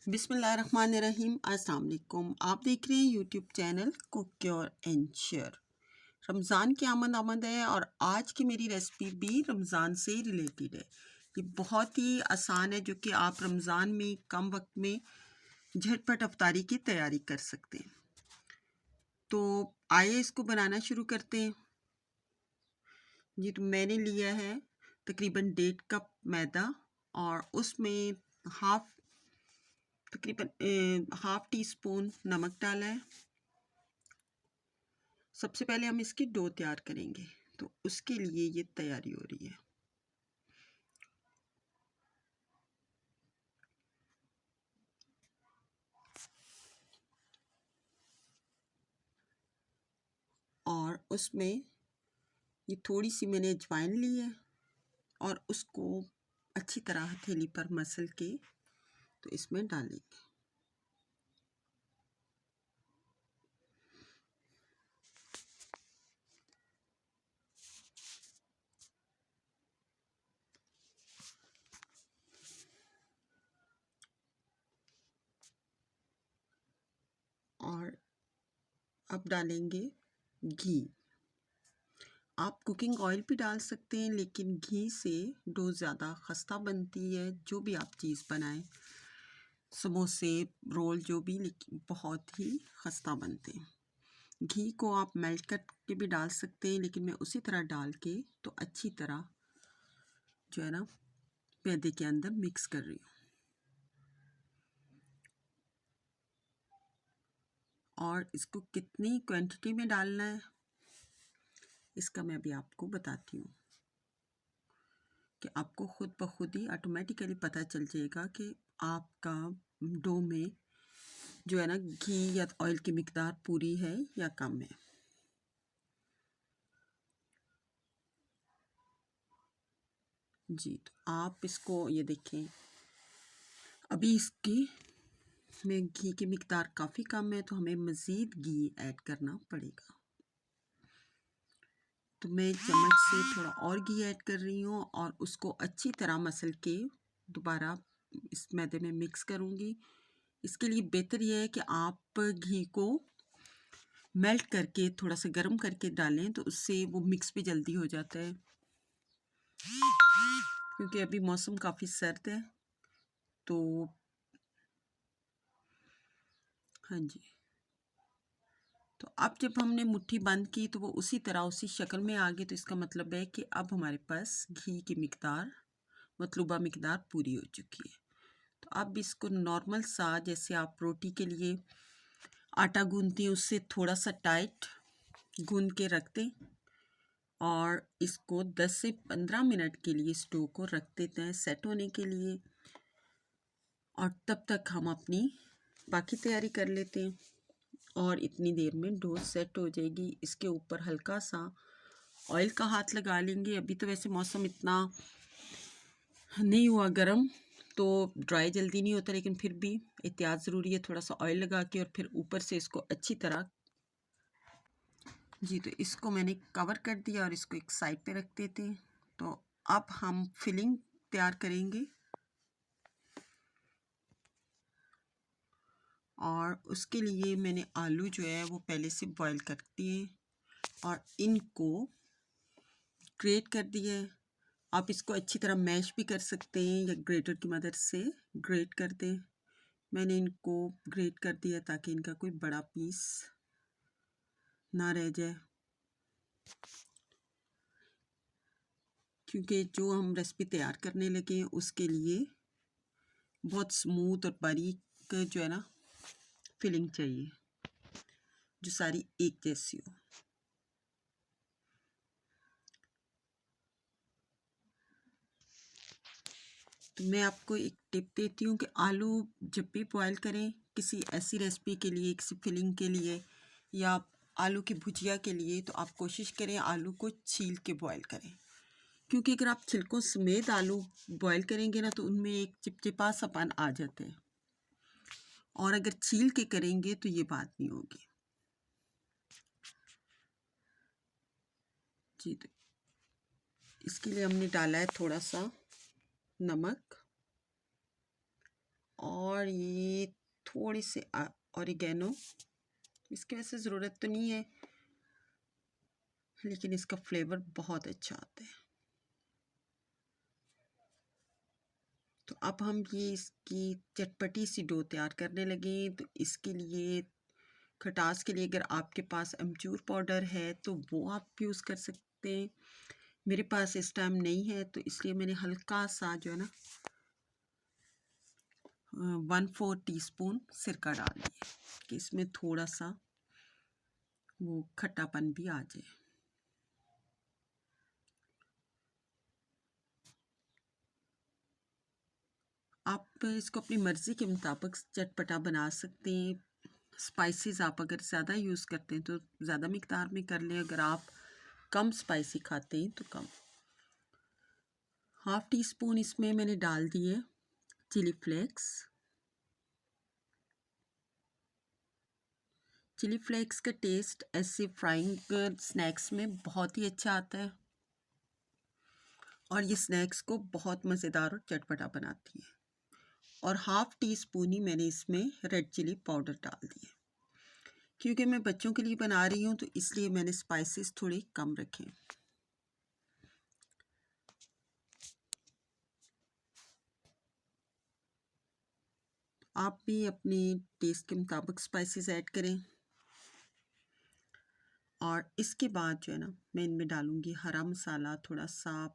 बिस्मिल्लाहिर्रहमानिर्रहीम। अस्सलाम वालेकुम। आप देख रहे हैं YouTube channel cook cure and share. Ramzan की आमद है और आज की मेरी रेसिपी भी रमज़ान से रिलेटेड है। ये बहुत ही आसान है, जो कि आप रमज़ान में कम वक्त में झटपट अफ्तारी की तैयारी कर सकते हैं। तो आइए इसको बनाना शुरू करते हैं। जी, तो मैंने लिया है तकरीबन 1.5 कप मैदा और उसमें हाफ टी स्पून नमक डाला है। सबसे पहले हम इसकी डो तैयार करेंगे, तो उसके लिए ये तैयारी हो रही है। और उसमें ये थोड़ी सी मैंने अजवाइन ली है और उसको अच्छी तरह हथेली पर मसल के तो इसमें डालेंगे। और अब डालेंगे घी। आप कुकिंग ऑयल भी डाल सकते हैं, लेकिन घी से डो ज़्यादा खस्ता बनती है। जो भी आप चीज़ बनाएं, समोसे, रोल, जो भी, लेकिन बहुत ही खस्ता बनते हैं। घी को आप मेल्ट करके भी डाल सकते हैं, लेकिन मैं उसी तरह डाल के तो अच्छी तरह जो है ना मैदे के अंदर मिक्स कर रही हूँ। और इसको कितनी क्वांटिटी में डालना है इसका मैं अभी आपको बताती हूँ, कि आपको खुद ब खुद ही ऑटोमेटिकली पता चल जाएगा कि आपका डो में जो है ना घी या ऑयल की मिकदार पूरी है या कम है। जी, तो आप इसको ये देखें, अभी इसकी में घी की मिकदार काफ़ी कम है, तो हमें मज़ीद घी ऐड करना पड़ेगा। तो मैं चम्मच से थोड़ा और घी ऐड कर रही हूँ और उसको अच्छी तरह मसल के दोबारा इस मैदे में मिक्स करूँगी। इसके लिए बेहतर यह है कि आप घी को मेल्ट करके थोड़ा सा गर्म करके डालें, तो उससे वो मिक्स भी जल्दी हो जाता है, क्योंकि अभी मौसम काफ़ी सर्द है। तो हाँ जी, तो अब जब हमने मुट्ठी बंद की तो वो उसी तरह उसी शक्ल में आ गई। तो इसका मतलब है कि अब हमारे पास घी की मिकदार, मतलूबा मिकदार पूरी हो चुकी है। तो अब इसको नॉर्मल सा, जैसे आप रोटी के लिए आटा गूंदती हैं, उससे थोड़ा सा टाइट गूंद के रख दें और इसको 10 से 15 मिनट के लिए स्टोव को रख देते हैं सेट होने के लिए। और तब तक हम अपनी बाकी तैयारी कर लेते हैं। और इतनी देर में डो सेट हो जाएगी। इसके ऊपर हल्का सा ऑयल का हाथ लगा लेंगे। अभी तो वैसे मौसम इतना नहीं हुआ गर्म, तो ड्राई जल्दी नहीं होता, लेकिन फिर भी एहतियात ज़रूरी है। थोड़ा सा ऑयल लगा के और फिर ऊपर से इसको अच्छी तरह, जी, तो इसको मैंने कवर कर दिया और इसको एक साइड पे रख देते हैं। तो अब हम फिलिंग तैयार करेंगे और उसके लिए मैंने आलू जो है वो पहले से बॉईल कर दिए और इनको ग्रेट कर दिया है। आप इसको अच्छी तरह मैश भी कर सकते हैं या ग्रेटर की मदद से ग्रेट कर दें। मैंने इनको ग्रेट कर दिया ताकि इनका कोई बड़ा पीस ना रह जाए, क्योंकि जो हम रेसिपी तैयार करने लगे हैं उसके लिए बहुत स्मूथ और बारीक जो है ना फिलिंग चाहिए, जो सारी एक जैसी हो। तो मैं आपको एक टिप देती हूँ कि आलू जब भी बॉयल करें किसी ऐसी रेसिपी के लिए, किसी फिलिंग के लिए या आलू की भुजिया के लिए, तो आप कोशिश करें आलू को छील के बॉयल करें, क्योंकि अगर आप छिलकों समेत आलू बॉयल करेंगे ना तो उनमें एक चिपचिपा सापन आ जाता है, और अगर छील के करेंगे तो ये बात नहीं होगी। जी, तो इसके लिए हमने डाला है थोड़ा सा नमक और ये थोड़ी सी ऑरिगेनो, इसकी वैसे ज़रूरत तो नहीं है लेकिन इसका फ्लेवर बहुत अच्छा आता है। तो अब हम ये इसकी चटपटी सी डो तैयार करने लगे। तो इसके लिए खटास के लिए अगर आपके पास अमचूर पाउडर है तो वो आप यूज़ कर सकते हैं। मेरे पास इस टाइम नहीं है तो इसलिए मैंने हल्का सा जो है ना 1/4 टीस्पून सिरका डाल दिया कि इसमें थोड़ा सा वो खट्टापन भी आ जाए। आप इसको अपनी मर्ज़ी के मुताबिक चटपटा बना सकते हैं। स्पाइसेस आप अगर ज़्यादा यूज़ करते हैं तो ज़्यादा मिक़दार में कर लें, अगर आप कम स्पाइसी खाते हैं तो कम। 1/2 टीस्पून इसमें मैंने डाल दिए चिली फ्लेक्स। चिली फ्लेक्स का टेस्ट ऐसे फ्राइंग स्नैक्स में बहुत ही अच्छा आता है और ये स्नैक्स को बहुत मज़ेदार और चटपटा बनाती है। और 1/2 टीस्पून ही मैंने इसमें रेड चिली पाउडर डाल दिए। क्योंकि मैं बच्चों के लिए बना रही हूँ तो इसलिए मैंने स्पाइसेस थोड़े कम रखे। आप भी अपने टेस्ट के मुताबिक स्पाइसेस ऐड करें। और इसके बाद जो है ना मैं इनमें डालूँगी हरा मसाला, थोड़ा सा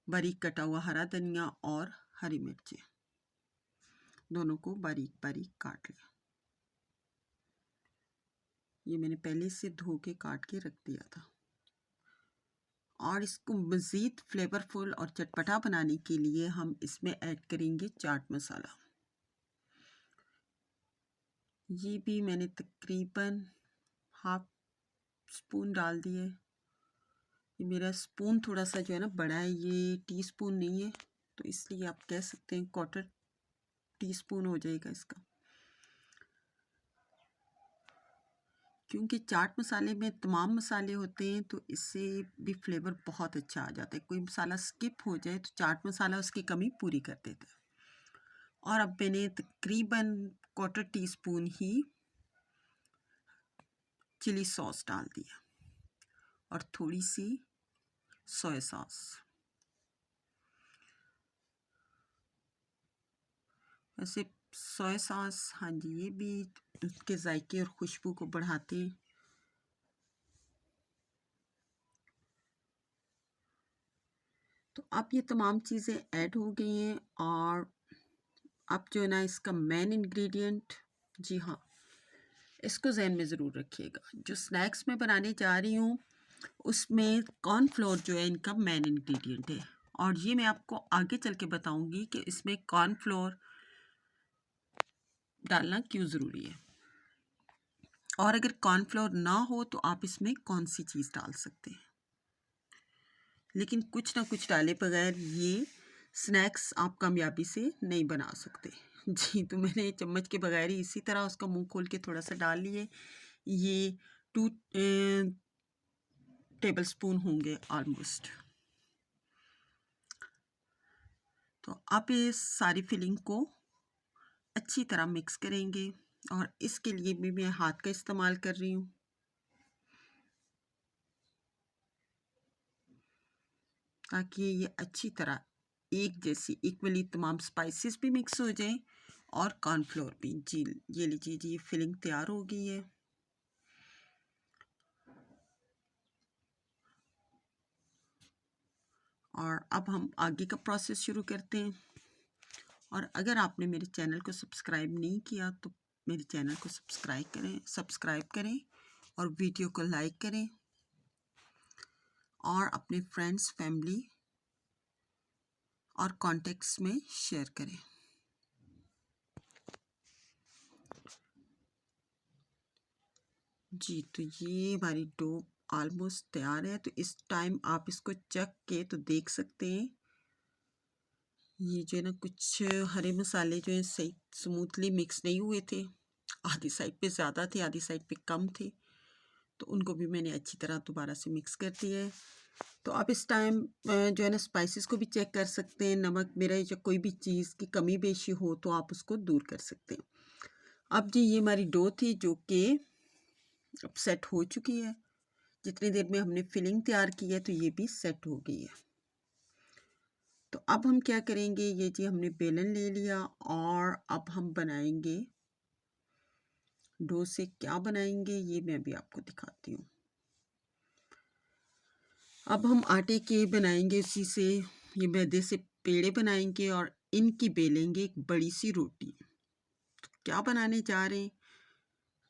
बारीक कटा हुआ हरा धनिया और हरी मिर्चें, दोनों को बारीक बारीक काट लिया। ये मैंने पहले से धो के काट के रख दिया था। और इसको मज़ीद फ्लेवरफुल और चटपटा बनाने के लिए हम इसमें ऐड करेंगे चाट मसाला। ये भी मैंने तकरीबन 1/2 स्पून डाल दिए। ये मेरा स्पून थोड़ा सा जो है ना बड़ा है, ये टीस्पून नहीं है तो इसलिए आप कह सकते हैं 1/4 टीस्पून हो जाएगा इसका। क्योंकि चाट मसाले में तमाम मसाले होते हैं तो इससे भी फ्लेवर बहुत अच्छा आ जाता है। कोई मसाला स्किप हो जाए तो चाट मसाला उसकी कमी पूरी कर देता है। और अब मैंने तकरीबन 1/4 टीस्पून ही चिली सॉस डाल दिया और थोड़ी सी सोया सॉस। वैसे सोया सॉस, हाँ जी, ये भी उसके जायके और खुशबू को बढ़ाते हैं। तो अब ये तमाम चीज़ें ऐड हो गई हैं और अब जो है ना इसका मेन इंग्रेडिएंट, जी हाँ, इसको जहन में ज़रूर रखिएगा। जो स्नैक्स मैं बनाने जा रही हूँ उसमें कॉर्नफ्लोर जो है इनका मेन इंग्रेडिएंट है। और ये मैं आपको आगे चल के बताऊँगी कि इसमें कॉर्नफ्लोर डालना क्यों ज़रूरी है। और अगर कॉर्नफ्लोर ना हो तो आप इसमें कौन सी चीज़ डाल सकते हैं, लेकिन कुछ ना कुछ डाले बगैर ये स्नैक्स आप कामयाबी से नहीं बना सकते। जी, तो मैंने चम्मच के बगैर ही इसी तरह उसका मुंह खोल के थोड़ा सा डाल लिए। ये 2 टेबल स्पून होंगे ऑलमोस्ट। तो आप इस सारी फिलिंग को अच्छी तरह मिक्स करेंगे और इसके लिए भी मैं हाथ का इस्तेमाल कर रही हूँ ताकि ये अच्छी तरह एक जैसी इक्वली तमाम स्पाइसेस भी मिक्स हो जाएं और कॉर्नफ्लोर भी। जी, ये लीजिए जी, फिलिंग तैयार हो गई है। और अब हम आगे का प्रोसेस शुरू करते हैं। और अगर आपने मेरे चैनल को सब्सक्राइब नहीं किया तो मेरे चैनल को सब्सक्राइब करें और वीडियो को लाइक करें और अपने फ्रेंड्स, फैमिली और कॉन्टेक्ट्स में शेयर करें। जी, तो ये हमारी डो ऑलमोस्ट तैयार है। तो इस टाइम आप इसको चख के तो देख सकते हैं, ये जो है ना कुछ हरे मसाले जो हैं सही स्मूथली मिक्स नहीं हुए थे। आधी साइड पे ज़्यादा थे, आधी साइड पे कम थे, तो उनको भी मैंने अच्छी तरह दोबारा से मिक्स कर दिया है। तो आप इस टाइम जो है ना स्पाइसेस को भी चेक कर सकते हैं, नमक मिर्च या कोई भी चीज़ की कमी बेशी हो तो आप उसको दूर कर सकते हैं। अब जी ये हमारी डो थी जो कि अब सेट हो चुकी है। जितनी देर में हमने फिलिंग तैयार की है तो ये भी सेट हो गई है। तो अब हम क्या करेंगे, ये जी हमने बेलन ले लिया और अब हम बनाएंगे डो से। क्या बनाएंगे ये मैं भी आपको दिखाती हूँ। अब हम आटे के बनाएंगे उसी से, ये मैदे से पेड़े बनाएंगे और इनकी बेलेंगे एक बड़ी सी रोटी। तो क्या बनाने जा रहे हैं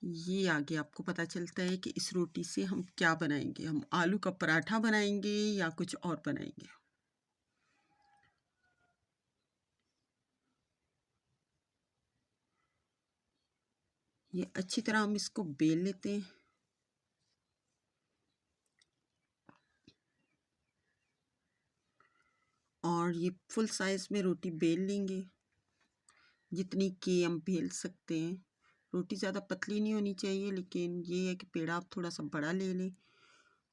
ये आगे आपको पता चलता है कि इस रोटी से हम क्या बनाएंगे। हम आलू का पराठा बनाएंगे या कुछ और बनाएंगे। ये अच्छी तरह हम इसको बेल लेते हैं और ये फुल साइज में रोटी बेल लेंगे जितनी कि हम बेल सकते हैं। रोटी ज़्यादा पतली नहीं होनी चाहिए, लेकिन ये है कि पेड़ा आप थोड़ा सा बड़ा ले लें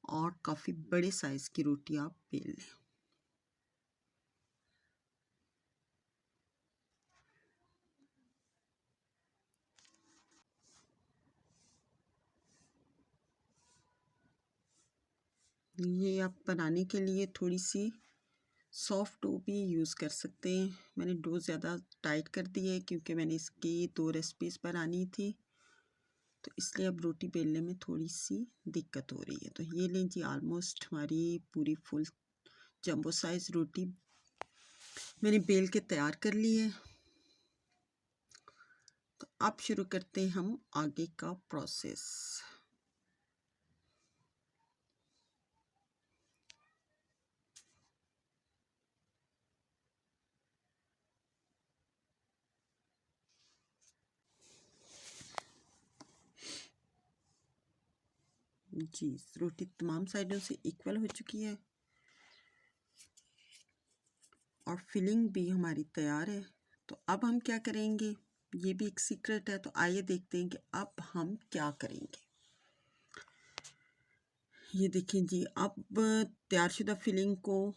और काफ़ी बड़े साइज़ की रोटी आप बेल लें। ये आप बनाने के लिए थोड़ी सी सॉफ्ट डो भी यूज़ कर सकते हैं। मैंने डो ज़्यादा टाइट कर दी है क्योंकि मैंने इसकी 2 रेसिपीज़ बनानी थी, तो इसलिए अब रोटी बेलने में थोड़ी सी दिक्कत हो रही है। तो ये लें जी, ऑलमोस्ट हमारी पूरी फुल जंबो साइज़ रोटी मैंने बेल के तैयार कर ली है। तो अब शुरू करते हैं हम आगे का प्रोसेस। जी रोटी तमाम साइडों से इक्वल हो चुकी है और फिलिंग भी हमारी तैयार है। तो अब हम क्या करेंगे, ये भी एक सीक्रेट है। तो आइए देखते हैं कि अब हम क्या करेंगे। ये देखें जी, अब तैयारशुदा फिलिंग को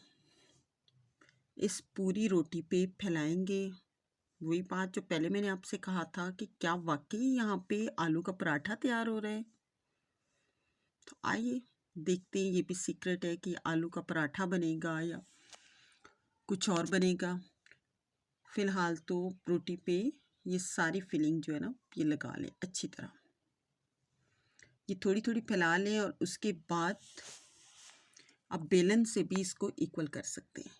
इस पूरी रोटी पे फैलाएंगे। वही बात जो पहले मैंने आपसे कहा था कि क्या वाकई यहाँ पे आलू का पराठा तैयार हो रहा है। तो आइए देखते हैं, ये भी सीक्रेट है कि आलू का पराठा बनेगा या कुछ और बनेगा। फ़िलहाल तो रोटी पे ये सारी फिलिंग जो है ना ये लगा लें अच्छी तरह। ये थोड़ी थोड़ी फैला लें और उसके बाद आप बेलन से भी इसको इक्वल कर सकते हैं।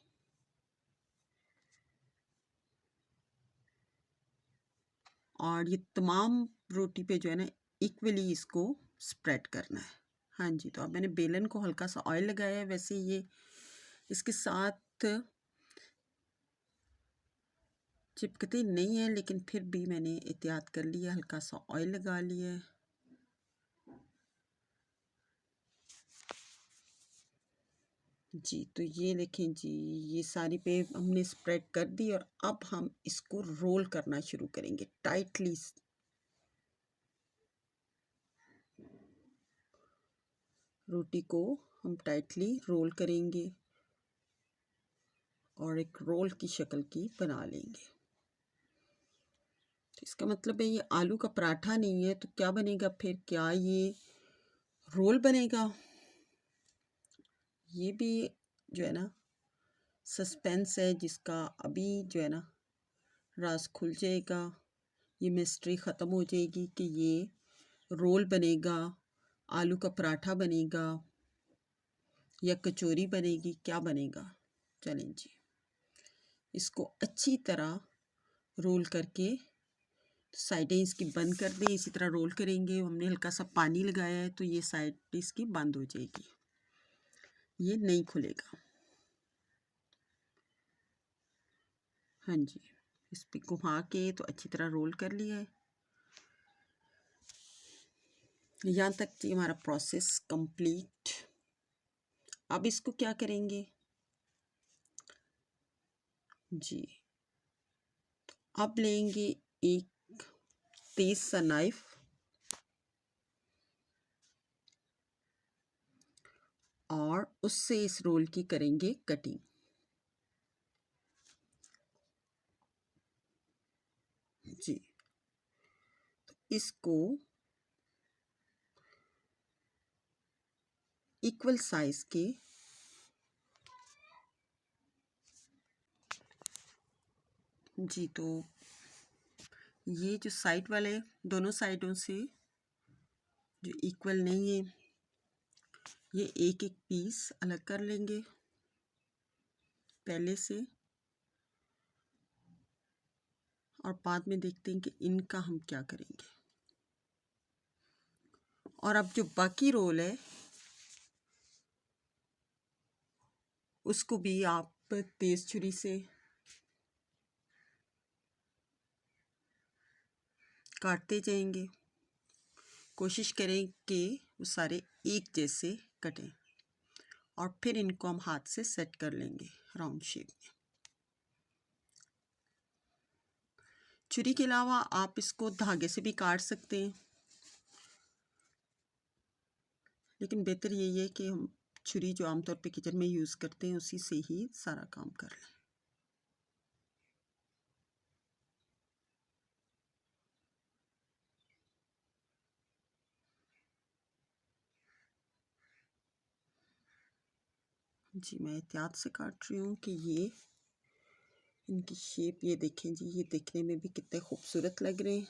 और ये तमाम रोटी पे जो है ना इक्वली इसको स्प्रेड करना है। हाँ जी, तो अब मैंने बेलन को हल्का सा ऑयल लगाया है। वैसे ये इसके साथ चिपकते नहीं है, लेकिन फिर भी मैंने एहतियात कर लिया, हल्का सा ऑयल लगा लिया है। जी तो ये देखें जी, ये सारी पे हमने स्प्रेड कर दी और अब हम इसको रोल करना शुरू करेंगे टाइटली। रोटी को हम टाइटली रोल करेंगे और एक रोल की शक्ल की बना लेंगे। तो इसका मतलब है ये आलू का पराठा नहीं है, तो क्या बनेगा फिर? क्या ये रोल बनेगा? ये भी जो है ना सस्पेंस है, जिसका अभी जो है ना राज खुल जाएगा। ये मिस्ट्री ख़त्म हो जाएगी कि ये रोल बनेगा, आलू का पराठा बनेगा या कचौरी बनेगी, क्या बनेगा। चलें जी, इसको अच्छी तरह रोल करके साइडें इसकी बंद कर दें। इसी तरह रोल करेंगे। हमने हल्का सा पानी लगाया है तो ये साइड इसकी बंद हो जाएगी, ये नहीं खुलेगा। हाँ जी, इस पे घुमा के तो अच्छी तरह रोल कर लिया है। यहाँ तक जी हमारा प्रोसेस कंप्लीट। अब इसको क्या करेंगे जी, अब लेंगे एक तेज सा नाइफ और उससे इस रोल की करेंगे कटिंग। जी, तो इसको इक्वल साइज के जी, तो ये जो साइड वाले दोनों साइडों से जो इक्वल नहीं है, ये एक एक पीस अलग कर लेंगे पहले से, और बाद में देखते हैं कि इनका हम क्या करेंगे। और अब जो बाकी रोल है उसको भी आप तेज छुरी से काटते जाएंगे। कोशिश करें कि वो सारे एक जैसे कटें, और फिर इनको हम हाथ से सेट कर लेंगे राउंड शेप में। छुरी के अलावा आप इसको धागे से भी काट सकते हैं, लेकिन बेहतर यही है कि हम छुरी जो आमतौर पे किचन में यूज़ करते हैं उसी से ही सारा काम कर लें। जी, मैं एहतियात से काट रही हूँ कि ये इनकी शेप, ये देखें जी, ये देखने में भी कितने खूबसूरत लग रहे हैं।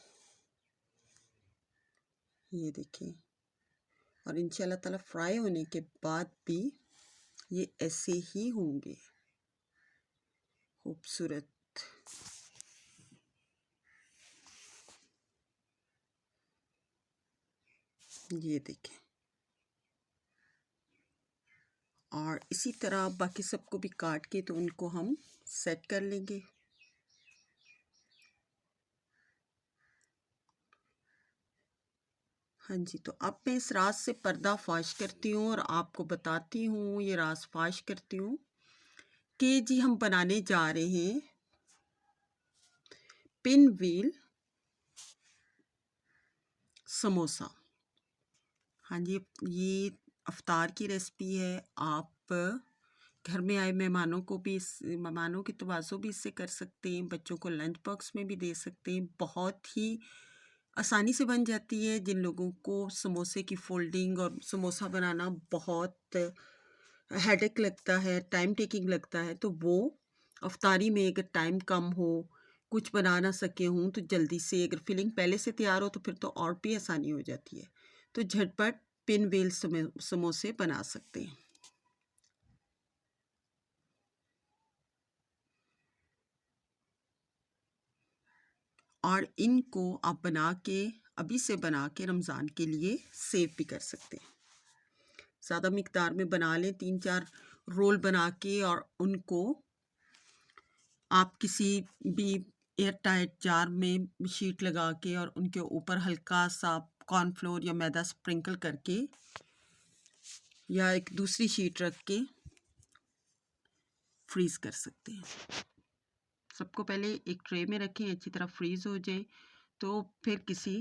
ये देखें, और इंशाल्लाह ताला फ्राई होने के बाद भी ये ऐसे ही होंगे खूबसूरत। ये देखें, और इसी तरह बाकी सबको भी काट के तो उनको हम सेट कर लेंगे। हाँ जी, तो अब मैं इस राज से पर्दा फाश करती हूँ और आपको बताती हूँ, ये राज फाश करती हूँ कि जी हम बनाने जा रहे हैं पिन व्हील समोसा। हाँ जी, ये अफ्तार की रेसिपी है। आप घर में आए मेहमानों को भी मेहमानों की तवाज़ो भी इससे कर सकते हैं, बच्चों को लंच बॉक्स में भी दे सकते हैं। बहुत ही आसानी से बन जाती है। जिन लोगों को समोसे की फोल्डिंग और समोसा बनाना बहुत हेडेक लगता है, टाइम टेकिंग लगता है, तो वो अफ्तारी में अगर टाइम कम हो, कुछ बना ना सके हों, तो जल्दी से अगर फिलिंग पहले से तैयार हो तो फिर तो और भी आसानी हो जाती है। तो झटपट पिन व्हील समोसे बना सकते हैं। और इनको आप बना के, अभी से बना के रमज़ान के लिए सेव भी कर सकते हैं। ज़्यादा मिकदार में बना लें, 3-4 रोल बना के, और उनको आप किसी भी एयर टाइट जार में शीट लगा के और उनके ऊपर हल्का सा कॉर्नफ्लोर या मैदा स्प्रिंकल करके, या एक दूसरी शीट रख के फ्रीज़ कर सकते हैं। सबको पहले एक ट्रे में रखें, अच्छी तरह फ्रीज़ हो जाए, तो फिर किसी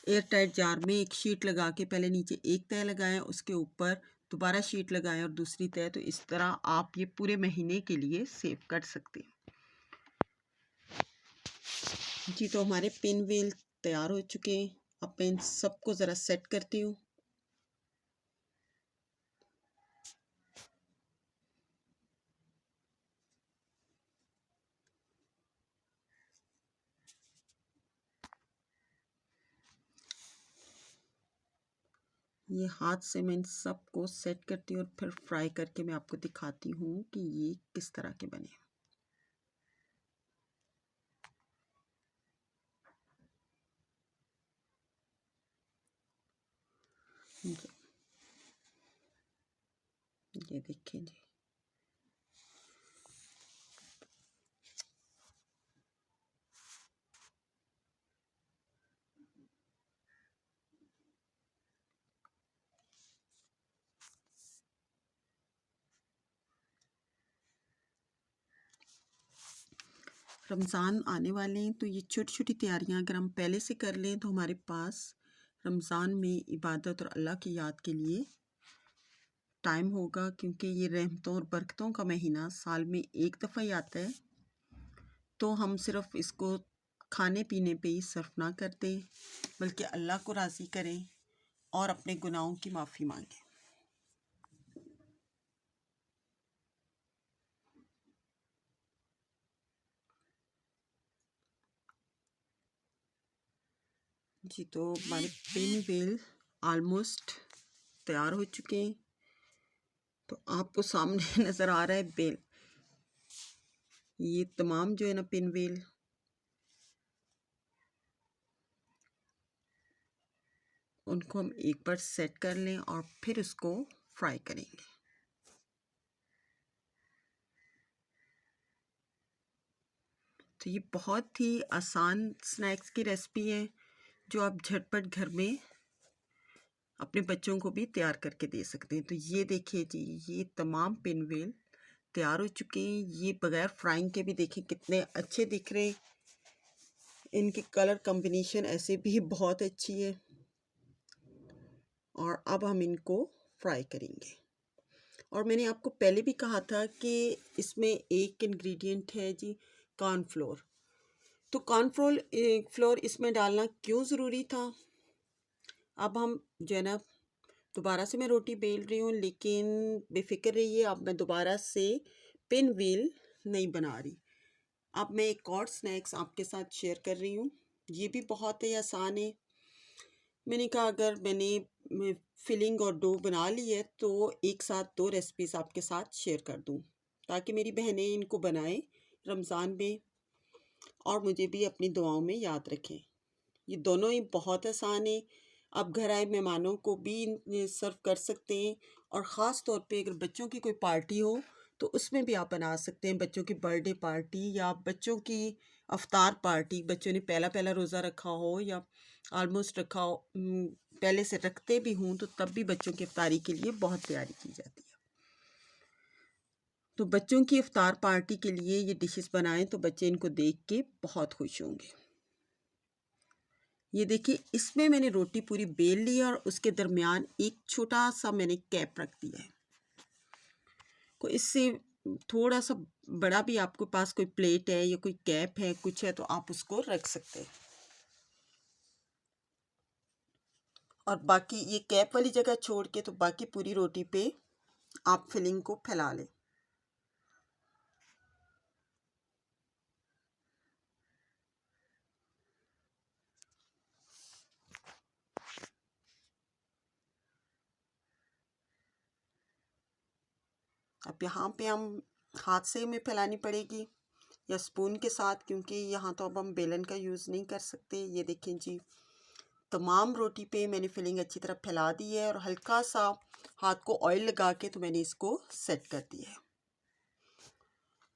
एयर टाइट जार में एक शीट लगा के पहले नीचे एक तह लगाएं, उसके ऊपर दोबारा शीट लगाएं और दूसरी तह। तो इस तरह आप ये पूरे महीने के लिए सेव कर सकते हैं। जी, तो हमारे पिन व्हील तैयार हो चुके हैं। अब मैं इन सबको ज़रा सेट करती हूँ। ये हाथ से मैं इन सबको सेट करती हूँ और फिर फ्राई करके मैं आपको दिखाती हूँ कि ये किस तरह के बने। ये देखिए जी, रमज़ान आने वाले हैं, तो ये छोटी छोटी तैयारियां अगर हम पहले से कर लें तो हमारे पास रमज़ान में इबादत और अल्लाह की याद के लिए टाइम होगा, क्योंकि ये रहमतों और बरकतों का महीना साल में एक दफ़ा ही आता है, तो हम सिर्फ इसको खाने पीने पे ही सर्फ ना कर दें, बल्कि अल्लाह को राज़ी करें और अपने गुनाहों की माफ़ी मांगें। जी, तो हमारे पिन व्हील ऑलमोस्ट तैयार हो चुके हैं। तो आपको सामने नज़र आ रहा है बेल, ये तमाम जो है ना पिन व्हील, उनको हम एक बार सेट कर लें और फिर उसको फ्राई करेंगे। तो ये बहुत ही आसान स्नैक्स की रेसिपी है, जो आप झटपट घर में अपने बच्चों को भी तैयार करके दे सकते हैं। तो ये देखिए जी, ये तमाम पिन व्हील तैयार हो चुके हैं। ये बगैर फ्राइंग के भी देखिए कितने अच्छे दिख रहे हैं। इनकी कलर कॉम्बिनेशन ऐसे भी बहुत अच्छी है। और अब हम इनको फ्राई करेंगे। और मैंने आपको पहले भी कहा था कि इसमें एक इंग्रेडिएंट है जी, कॉर्नफ्लोर। तो कॉर्नफ्लोर फ्लोर इसमें डालना क्यों ज़रूरी था? अब हम जो है ना, दोबारा से मैं रोटी बेल रही हूँ, लेकिन बेफिक्र रहिए, अब मैं दोबारा से पिन व्हील नहीं बना रही। अब मैं एक और स्नैक्स आपके साथ शेयर कर रही हूँ। ये भी बहुत ही आसान है। मैंने कहा अगर मैंने फिलिंग और डो बना ली है, तो एक साथ दो रेसिपीज़ आपके साथ शेयर कर दूँ, ताकि मेरी बहनें इनको बनाएं रमज़ान में और मुझे भी अपनी दुआओं में याद रखें। ये दोनों ही बहुत आसान है। आप घर आए मेहमानों को भी सर्व कर सकते हैं, और ख़ास तौर पे अगर बच्चों की कोई पार्टी हो तो उसमें भी आप बना सकते हैं। बच्चों की बर्थडे पार्टी या बच्चों की अफ्तार पार्टी, बच्चों ने पहला पहला रोज़ा रखा हो या ऑलमोस्ट रखा हो, पहले से रखते भी हों, तो तब भी बच्चों की इफ्तारी के लिए बहुत तैयारी की जाती है। तो बच्चों की इफ्तार पार्टी के लिए ये डिशेस बनाएं तो बच्चे इनको देख के बहुत खुश होंगे। ये देखिए, इसमें मैंने रोटी पूरी बेल ली और उसके दरमियान एक छोटा सा मैंने कैप रख दिया है। को इससे थोड़ा सा बड़ा भी आपके पास कोई प्लेट है या कोई कैप है, कुछ है, तो आप उसको रख सकते हैं। और बाकी ये कैप वाली जगह छोड़ के तो बाकी पूरी रोटी पे आप फिलिंग को फैला लें। अब यहाँ पे हम हाथ से हमें फैलानी पड़ेगी या स्पून के साथ, क्योंकि यहाँ तो अब हम बेलन का यूज़ नहीं कर सकते। ये देखें जी, तमाम रोटी पे मैंने फिलिंग अच्छी तरह फैला दी है और हल्का सा हाथ को ऑयल लगा के तो मैंने इसको सेट कर दिया है।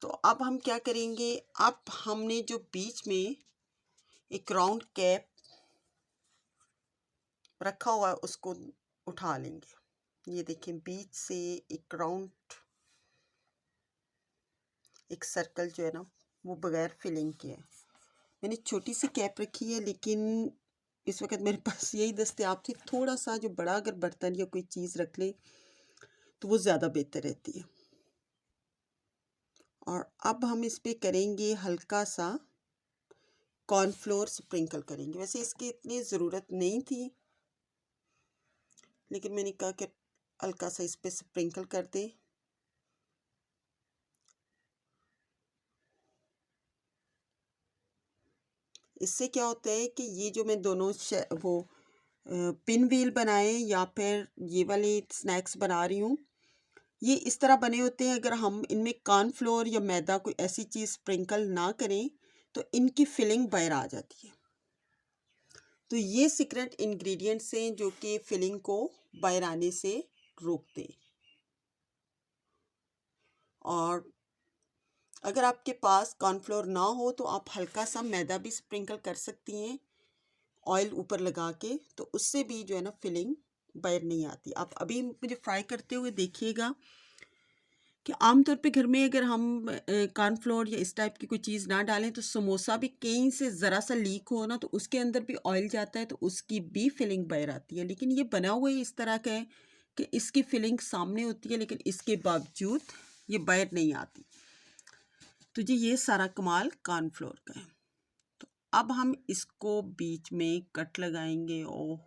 तो अब हम क्या करेंगे, अब हमने जो बीच में एक राउंड कैप रखा हुआ है उसको उठा लेंगे। ये देखें, बीच से एक राउंड, एक सर्कल जो है ना, वो बगैर फिलिंग के है। मैंने छोटी सी कैप रखी है, लेकिन इस वक्त मेरे पास यही दस्तयाब थी। थोड़ा सा जो बड़ा अगर बर्तन या कोई चीज़ रख ले तो वो ज़्यादा बेहतर रहती है। और अब हम इस पे करेंगे हल्का सा कॉर्नफ्लोर स्प्रिंकल करेंगे। वैसे इसकी इतनी ज़रूरत नहीं थी, लेकिन मैंने कहा कि हल्का सा इस पे स्प्रिंकल कर दें। इससे क्या होता है कि ये जो मैं दोनों वो पिन व्हील बनाए या फिर ये वाले स्नैक्स बना रही हूँ, ये इस तरह बने होते हैं। अगर हम इनमें कॉर्नफ्लोर या मैदा कोई ऐसी चीज़ स्प्रिंकल ना करें तो इनकी फिलिंग बाहर आ जाती है। तो ये सीक्रेट इंग्रेडिएंट्स हैं जो कि फिलिंग को बाहर आने से रोकते हैं। और अगर आपके पास कॉर्नफ्लोर ना हो तो आप हल्का सा मैदा भी स्प्रिंकल कर सकती हैं, ऑयल ऊपर लगा के, तो उससे भी जो है ना फिलिंग बाहर नहीं आती। आप अभी मुझे फ्राई करते हुए देखिएगा कि आमतौर पे घर में अगर हम कॉर्नफ्लोर या इस टाइप की कोई चीज़ ना डालें तो समोसा भी कहीं से ज़रा सा लीक हो ना, तो उसके अंदर भी ऑयल जाता है, तो उसकी भी फिलिंग बाहर आती है। लेकिन ये बना हुआ ही इस तरह का है कि इसकी फिलिंग सामने होती है लेकिन इसके बावजूद ये बाहर नहीं आती। तो जी ये सारा कमाल कॉर्नफ्लोर का है। तो अब हम इसको बीच में कट लगाएंगे। ओह,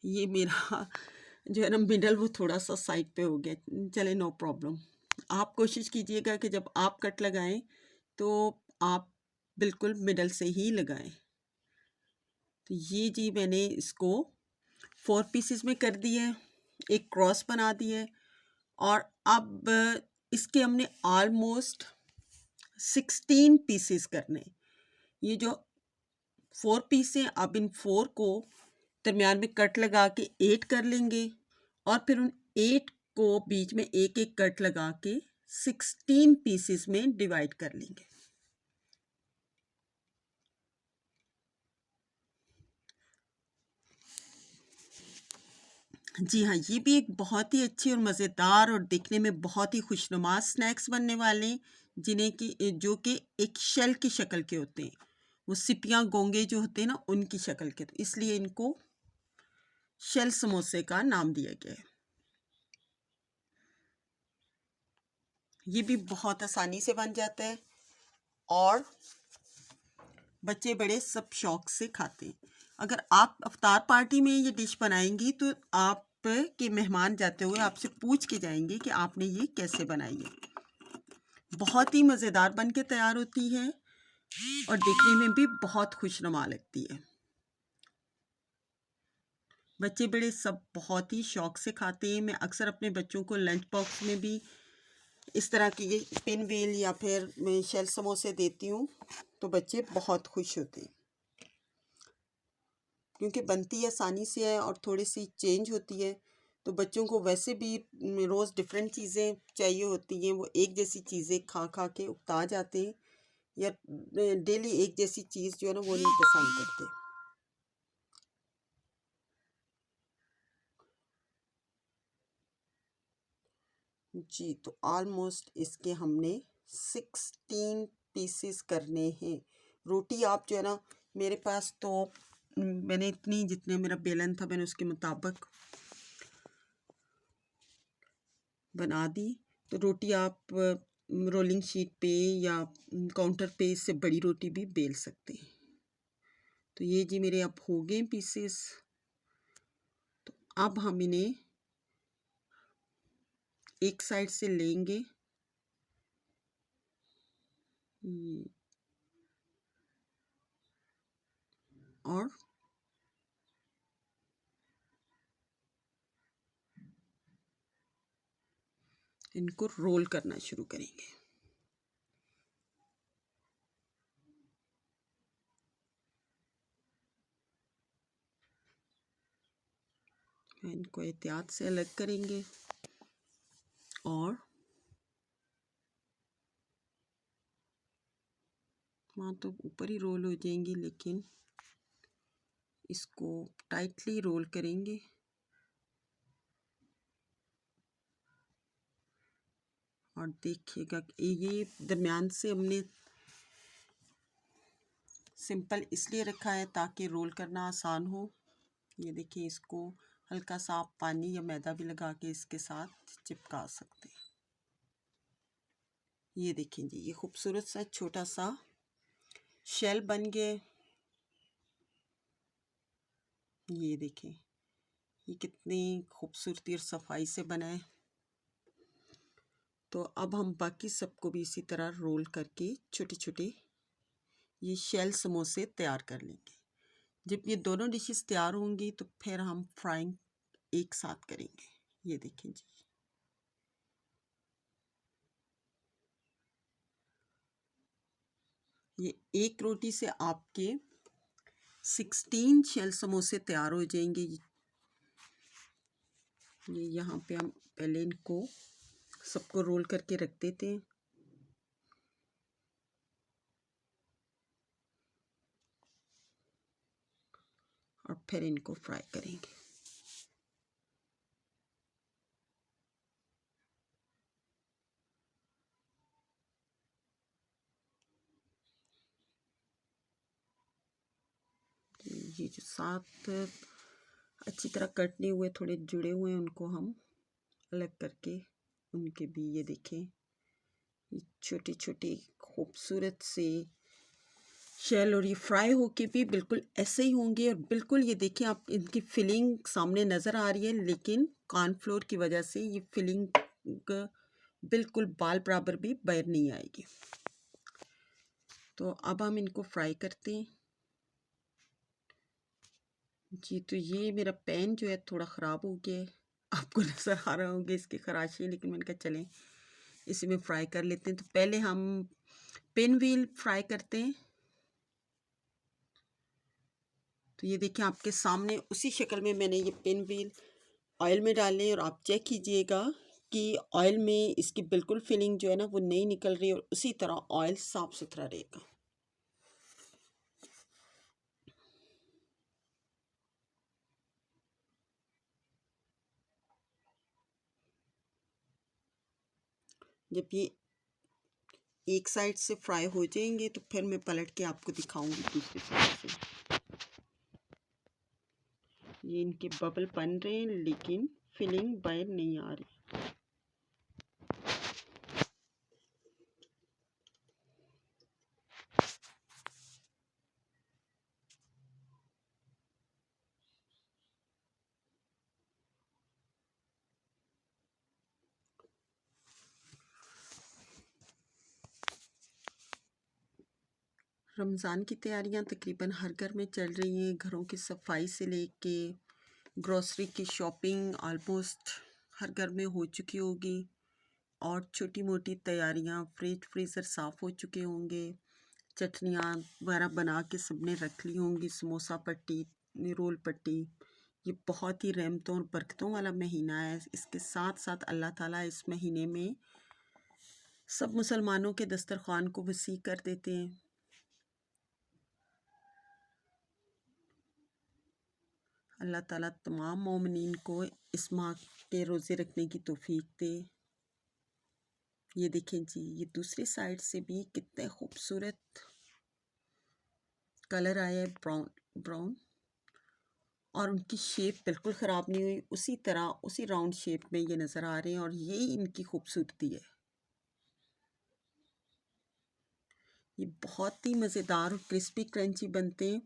ये मेरा जो है ना मिडल वो थोड़ा सा साइड पे हो गया। चले, नो प्रॉब्लम। आप कोशिश कीजिएगा कि जब आप कट लगाएं तो आप बिल्कुल मिडल से ही लगाएं। तो ये जी मैंने इसको 4 पीसेस में कर दिए, एक क्रॉस बना दिए और अब इसके हमने ऑलमोस्ट 16 पीसेस करने। ये जो 4 पीस हैं, अब इन 4 को दरमियान में कट लगा के 8 कर लेंगे और फिर उन 8 को बीच में एक एक कट लगा के 16 पीसेस में डिवाइड कर लेंगे। जी हाँ, ये भी एक बहुत ही अच्छी और मज़ेदार और देखने में बहुत ही खुशनुमा स्नैक्स बनने वाले हैं, जिन्हें कि जो कि एक शेल की शक्ल के होते हैं। वो सिपियाँ गोंगे जो होते हैं ना, उनकी शक्ल के, तो इसलिए इनको शेल समोसे का नाम दिया गया है। ये भी बहुत आसानी से बन जाता है और बच्चे बड़े सब शौक से खाते हैं। अगर आप अफ्तार पार्टी में ये डिश बनाएंगी तो आप के मेहमान जाते हुए आपसे पूछ के जाएंगे कि आपने ये कैसे बनाई है। बहुत ही मज़ेदार बन के तैयार होती है और देखने में भी बहुत खुशनुमा लगती है। बच्चे बड़े सब बहुत ही शौक से खाते हैं। मैं अक्सर अपने बच्चों को लंच बॉक्स में भी इस तरह की ये पिन व्हील या फिर मैं शेल समोसे देती हूँ, तो बच्चे बहुत खुश होते हैं क्योंकि बनती आसानी से है और थोड़ी सी चेंज होती है। तो बच्चों को वैसे भी रोज़ डिफरेंट चीज़ें चाहिए होती हैं, वो एक जैसी चीज़ें खा खा के उकता जाते हैं या डेली एक जैसी चीज़ जो है ना वो नहीं पसंद करते। जी, तो ऑलमोस्ट इसके हमने 16 पीसेस करने हैं। रोटी आप जो है ना, मेरे पास तो मैंने इतनी, जितने मेरा बेलन था मैंने उसके मुताबिक बना दी। तो रोटी आप रोलिंग शीट पे या काउंटर पे इससे बड़ी रोटी भी बेल सकते हैं। तो ये जी मेरे अब हो गए पीसेस। तो अब हम इन्हें एक साइड से लेंगे और इनको रोल करना शुरू करेंगे। इनको एहतियात से अलग करेंगे और वहाँ तो ऊपर ही रोल हो जाएंगी, लेकिन इसको टाइटली रोल करेंगे और देखिएगा ये दरमियान से हमने सिंपल इसलिए रखा है ताकि रोल करना आसान हो। ये देखिए, इसको हल्का सा आप पानी या मैदा भी लगा के इसके साथ चिपका सकते हैं। ये देखें जी, ये खूबसूरत सा छोटा सा शेल बन गया। ये देखें, ये कितनी खूबसूरती और सफाई से बना है। तो अब हम बाकी सबको भी इसी तरह रोल करके छोटे छोटे ये शेल समोसे तैयार कर लेंगे। जब ये दोनों डिशेस तैयार होंगी तो फिर हम फ्राइंग एक साथ करेंगे। ये देखें जी, ये एक रोटी से आपके 16 शेल समोसे तैयार हो जाएंगे। ये यहाँ पे हम पहले इनको सबको रोल करके रख देते हैं और फिर इनको फ्राई करेंगे। ये जो 7 अच्छी तरह कट नहीं हुए, थोड़े जुड़े हुए हैं, उनको हम अलग करके उनके भी ये देखें, ये छोटी छोटी खूबसूरत से शेल, और ये फ्राई होके भी बिल्कुल ऐसे ही होंगे। और बिल्कुल ये देखिए, आप इनकी फिलिंग सामने नज़र आ रही है, लेकिन कॉर्नफ्लोर की वजह से ये फिलिंग बिल्कुल बाल बराबर भी बाहर नहीं आएगी। तो अब हम इनको फ्राई करते हैं जी। तो ये मेरा पैन जो है थोड़ा ख़राब हो गया है, आपको नज़र आ रहा होंगे इसके खराशे, लेकिन मैंने कहा चलें इसी में फ्राई कर लेते हैं। तो पहले हम पिन व्हील फ्राई करते हैं। तो ये देखिए आपके सामने उसी शक्ल में मैंने ये पिन व्हील ऑयल में डाले, और आप चेक कीजिएगा कि ऑयल में इसकी बिल्कुल फिलिंग जो है ना वो नहीं निकल रही, और उसी तरह ऑयल साफ सुथरा रहेगा। जब ये एक साइड से फ्राई हो जाएंगे तो फिर मैं पलट के आपको दिखाऊंगी दूसरी साइड से। ये इनके बबल बन रहे हैं, लेकिन फिलिंग बाहर नहीं आ रही। रमज़ान की तैयारियां तकरीबन हर घर में चल रही हैं। घरों की सफाई से लेके ग्रोसरी की शॉपिंग ऑलमोस्ट हर घर में हो चुकी होगी, और छोटी मोटी तैयारियां, फ्रिज फ्रीज़र साफ़ हो चुके होंगे, चटनियाँ वगैरह बना के सबने रख ली होंगी, समोसा पट्टी, रोल पट्टी। ये बहुत ही रहमतों और बरकतों वाला महीना है। इसके साथ साथ अल्लाह ताला इस महीने में सब मुसलमानों के दस्तरखान को वसी कर देते हैं। अल्लाह ताला तमाम मोमिनीन को इस माह के रोज़े रखने की तौफीक दे। ये देखें जी, ये दूसरी साइड से भी कितने खूबसूरत कलर आया है, ब्राउन ब्राउन, और उनकी शेप बिल्कुल ख़राब नहीं हुई, उसी तरह उसी राउंड शेप में ये नज़र आ रहे हैं, और यही इनकी खूबसूरती है। ये बहुत ही मज़ेदार और क्रिस्पी क्रंची बनते हैं,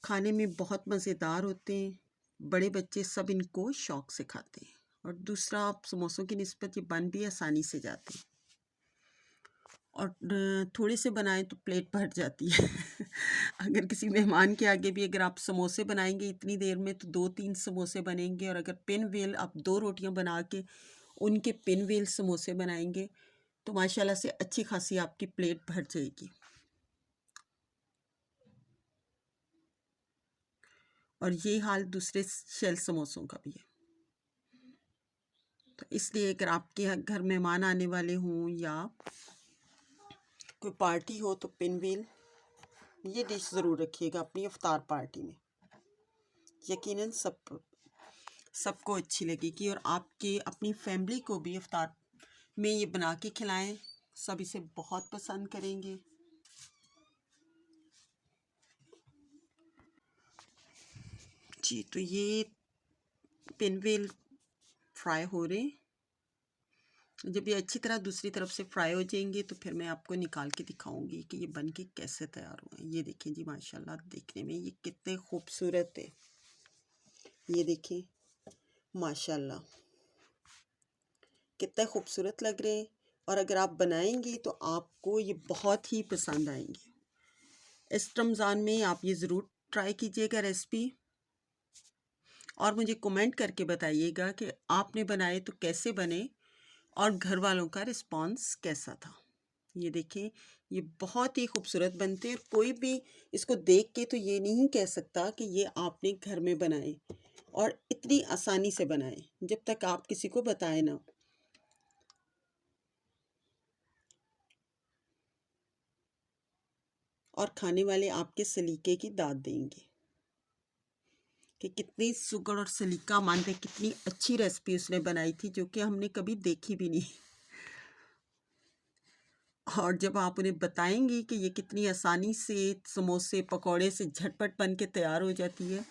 खाने में बहुत मज़ेदार होते हैं। बड़े बच्चे सब इनको शौक़ से खाते हैं। और दूसरा, आप समोसों की निस्बत ये बन भी आसानी से जाते हैं, और थोड़े से बनाएं तो प्लेट भर जाती है। अगर किसी मेहमान के आगे भी अगर आप समोसे बनाएंगे इतनी देर में, तो 2-3 समोसे बनेंगे। और अगर पिन व्हील आप 2 रोटियां बना के उनके पिन व्हील समोसे बनाएंगे तो माशाल्लाह से अच्छी खासी आपकी प्लेट भर जाएगी। और ये हाल दूसरे शेल समोसों का भी है। तो इसलिए अगर आपके घर मेहमान आने वाले हों या कोई पार्टी हो तो पिन व्हील ये डिश ज़रूर रखिएगा अपनी इफ्तार पार्टी में। यकीनन सबको अच्छी लगेगी, और आपके अपनी फैमिली को भी इफ्तार में ये बना के खिलाएं, सब इसे बहुत पसंद करेंगे। जी, तो ये पिन व्हील फ्राई हो रहे हैं। जब ये अच्छी तरह दूसरी तरफ से फ्राई हो जाएंगे तो फिर मैं आपको निकाल के दिखाऊंगी कि ये बन के कैसे तैयार हुए हैं। ये देखें जी, माशाल्लाह देखने में ये कितने खूबसूरत है। ये देखें माशाल्लाह कितने खूबसूरत लग रहे हैं, और अगर आप बनाएंगी तो आपको ये बहुत ही पसंद आएंगे। इस रमज़ान में आप ये ज़रूर ट्राई कीजिएगा रेसिपी, और मुझे कमेंट करके बताइएगा कि आपने बनाए तो कैसे बने और घर वालों का रिस्पांस कैसा था। ये देखें, ये बहुत ही खूबसूरत बनते हैं। कोई भी इसको देख के तो ये नहीं कह सकता कि ये आपने घर में बनाए, और इतनी आसानी से बनाए जब तक आप किसी को बताएं ना। और खाने वाले आपके सलीके की दाद देंगे कि कितनी सुगड़ और सलीका मानते, कितनी अच्छी रेसिपी उसने बनाई थी जो कि हमने कभी देखी भी नहीं। और जब आप उन्हें बताएंगी कि ये कितनी आसानी से समोसे पकौड़े से झटपट बन के तैयार हो जाती है,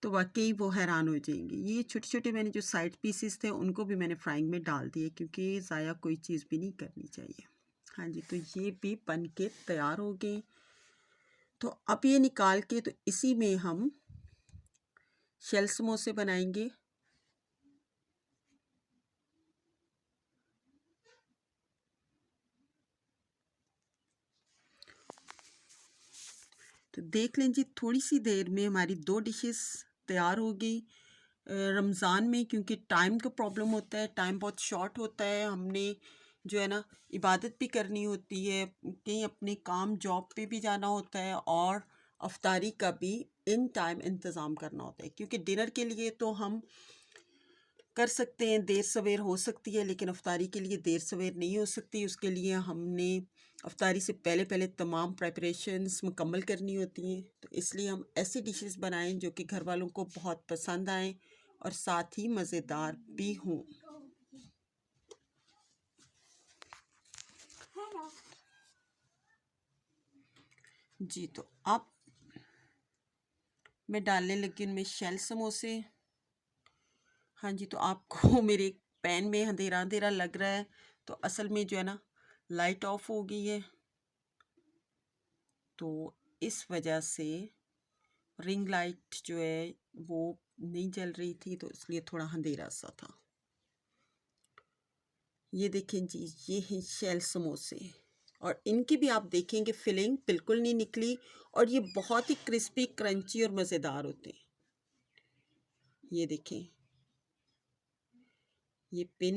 तो वाक़ई वो हैरान हो जाएँगे। ये छोटे-छोटे मैंने जो साइड पीसेस थे उनको भी मैंने फ्राइंग में डाल दिए क्योंकि ज़ाया कोई चीज़ भी नहीं करनी चाहिए। हाँ जी, तो ये भी बन के तैयार हो गए। तो अब ये निकाल के तो इसी में हम शेल समोसे बनाएँगे। तो देख लें जी, थोड़ी-सी देर में हमारी 2 डिशेज़ तैयार हो गई। रमज़ान में क्योंकि टाइम का प्रॉब्लम होता है, टाइम बहुत शॉर्ट होता है, हमने जो है ना इबादत भी करनी होती है, कहीं अपने काम जॉब पे भी जाना होता है और अफ्तारी का भी इन टाइम इंतज़ाम करना होता है क्योंकि डिनर के लिए तो हम कर सकते हैं, देर सवेर हो सकती है, लेकिन अफ्तारी के लिए देर सवेर नहीं हो सकती। उसके लिए हमने अफ्तारी से पहले पहले तमाम प्रेपरेशंस मुकम्मल करनी होती हैं। तो इसलिए हम ऐसी डिशेस बनाएं जो कि घर वालों को बहुत पसंद आएँ और साथ ही मज़ेदार भी हों। जी, तो अब मैं डालने लगी उनमें शेल समोसे। हाँ जी, तो आपको मेरे पैन में अंधेरा अंधेरा लग रहा है, तो असल में जो है ना लाइट ऑफ हो गई है, तो इस वजह से रिंग लाइट जो है वो नहीं जल रही थी, तो इसलिए थोड़ा अंधेरा सा था। ये देखें जी, ये हैं शेल समोसे और इनकी भी आप देखेंगे फिलिंग बिल्कुल नहीं निकली और ये बहुत ही क्रिस्पी क्रंची और मज़ेदार होते हैं। ये देखें, ये पिन